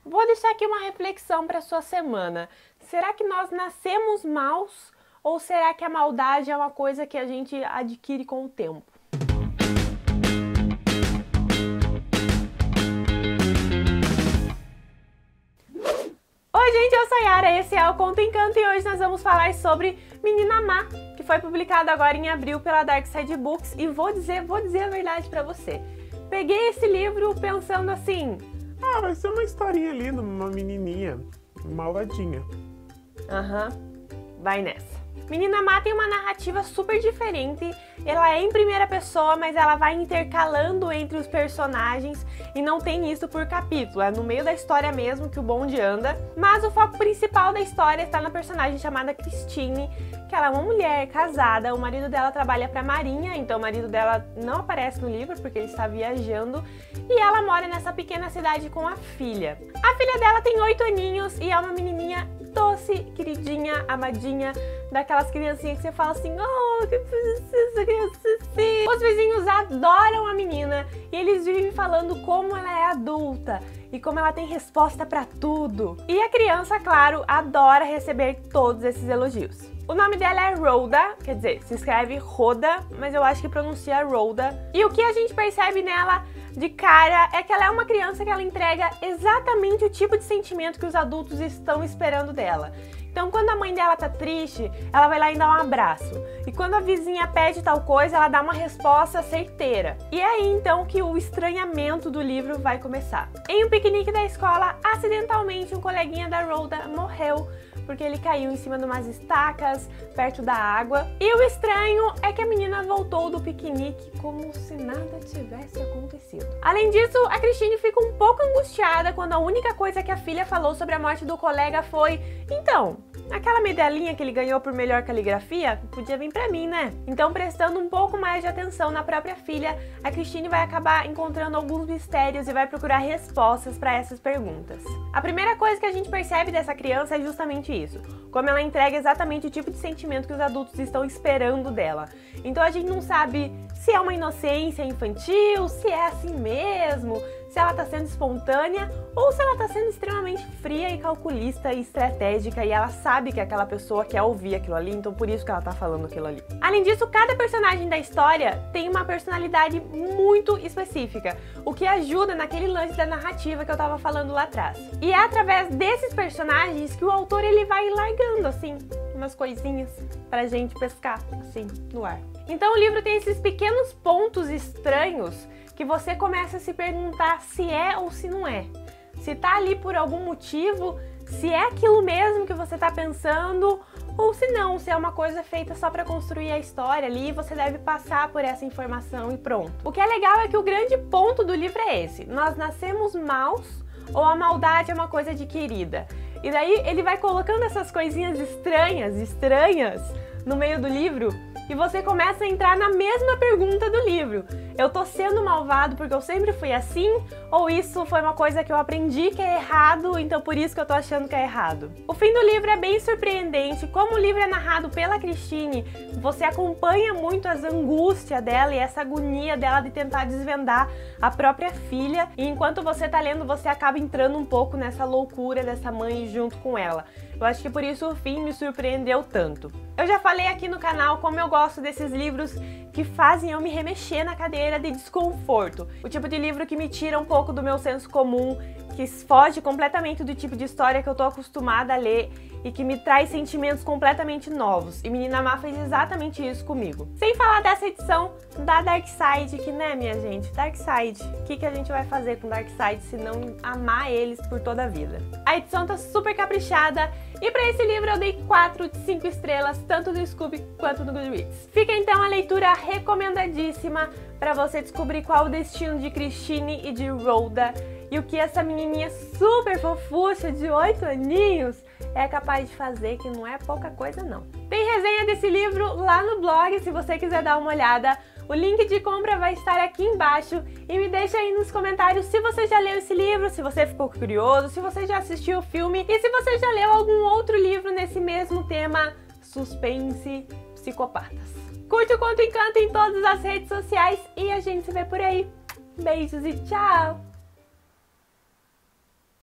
Vou deixar aqui uma reflexão para sua semana. Será que nós nascemos maus ou será que a maldade é uma coisa que a gente adquire com o tempo? Oi gente, eu sou a Yara, esse é o Conto Encanto e hoje nós vamos falar sobre Menina Má, que foi publicado agora em abril pela Darkside Books e vou dizer a verdade pra você. Peguei esse livro pensando assim... vai ser uma historinha ali de uma menininha malvadinha. Vai nessa. Menina Má tem uma narrativa super diferente, ela é em primeira pessoa, mas ela vai intercalando entre os personagens e não tem isso por capítulo, é no meio da história mesmo que o bonde anda, mas o foco principal da história está na personagem chamada Christine, que ela é uma mulher casada, o marido dela trabalha para a Marinha, então o marido dela não aparece no livro porque ele está viajando, e ela mora nessa pequena cidade com a filha. A filha dela tem 8 aninhos e é uma menininha doce, queridinha, amadinha, daquelas criancinhas que você fala assim, oh, que precisa criança assim. Os vizinhos adoram a menina e eles vivem falando como ela é adulta e como ela tem resposta pra tudo. E a criança, claro, adora receber todos esses elogios. O nome dela é Rhoda, quer dizer, se escreve Rhoda, mas eu acho que pronuncia Rhoda. E o que a gente percebe nela de cara é que ela é uma criança que ela entrega exatamente o tipo de sentimento que os adultos estão esperando dela. Então, quando a mãe dela tá triste, ela vai lá e dá um abraço. E quando a vizinha pede tal coisa, ela dá uma resposta certeira. E é aí, então, que o estranhamento do livro vai começar. Em um piquenique da escola, acidentalmente, um coleguinha da Rhoda morreu porque ele caiu em cima de umas estacas, perto da água. E o estranho é que a menina voltou do piquenique como se nada tivesse acontecido. Além disso, a Christine fica um pouco angustiada quando a única coisa que a filha falou sobre a morte do colega foi: então, aquela medalhinha que ele ganhou por melhor caligrafia podia vir pra mim, né? Então, prestando um pouco mais de atenção na própria filha, a Christine vai acabar encontrando alguns mistérios e vai procurar respostas para essas perguntas. A primeira coisa que a gente percebe dessa criança é justamente isso, como ela entrega exatamente o tipo de sentimento que os adultos estão esperando dela. Então a gente não sabe se é uma inocência infantil, se é assim mesmo, se ela tá sendo espontânea ou se ela tá sendo extremamente fria e calculista e estratégica e ela sabe que aquela pessoa quer ouvir aquilo ali, então por isso que ela tá falando aquilo ali. Além disso, cada personagem da história tem uma personalidade muito específica, o que ajuda naquele lance da narrativa que eu tava falando lá atrás. E é através desses personagens que o autor ele vai largando assim umas coisinhas pra gente pescar assim no ar. Então o livro tem esses pequenos pontos estranhos que você começa a se perguntar se é ou se não é. Se tá ali por algum motivo, se é aquilo mesmo que você tá pensando, ou se não, se é uma coisa feita só para construir a história ali e você deve passar por essa informação e pronto. O que é legal é que o grande ponto do livro é esse: nós nascemos maus ou a maldade é uma coisa adquirida? E daí ele vai colocando essas coisinhas estranhas no meio do livro e você começa a entrar na mesma pergunta do livro. Eu tô sendo malvado porque eu sempre fui assim? Ou isso foi uma coisa que eu aprendi que é errado, então por isso que eu tô achando que é errado? O fim do livro é bem surpreendente. Como o livro é narrado pela Christine, você acompanha muito as angústias dela e essa agonia dela de tentar desvendar a própria filha. E enquanto você tá lendo, você acaba entrando um pouco nessa loucura dessa mãe junto com ela. Eu acho que por isso o fim me surpreendeu tanto. Eu já falei aqui no canal como eu gosto desses livros que fazem eu me remexer na cadeira de desconforto. O tipo de livro que me tira um pouco do meu senso comum, que foge completamente do tipo de história que eu tô acostumada a ler e que me traz sentimentos completamente novos. E Menina Má fez exatamente isso comigo. Sem falar dessa edição da Darkside, que né, minha gente? Darkside. O que a gente vai fazer com Darkside se não amar eles por toda a vida? A edição tá super caprichada e pra esse livro eu dei 4 de 5 estrelas, tanto no Scoob quanto no Goodreads. Fica então a leitura recomendadíssima para você descobrir qual o destino de Christine e de Rhoda e o que essa menininha super fofucha de 8 aninhos é capaz de fazer, que não é pouca coisa não. Tem resenha desse livro lá no blog, se você quiser dar uma olhada. O link de compra vai estar aqui embaixo e me deixa aí nos comentários se você já leu esse livro, se você ficou curioso, se você já assistiu o filme e se você já leu algum outro livro nesse mesmo tema, suspense, psicopatas. Curte o Conto Encanto em todas as redes sociais e a gente se vê por aí. Beijos e tchau!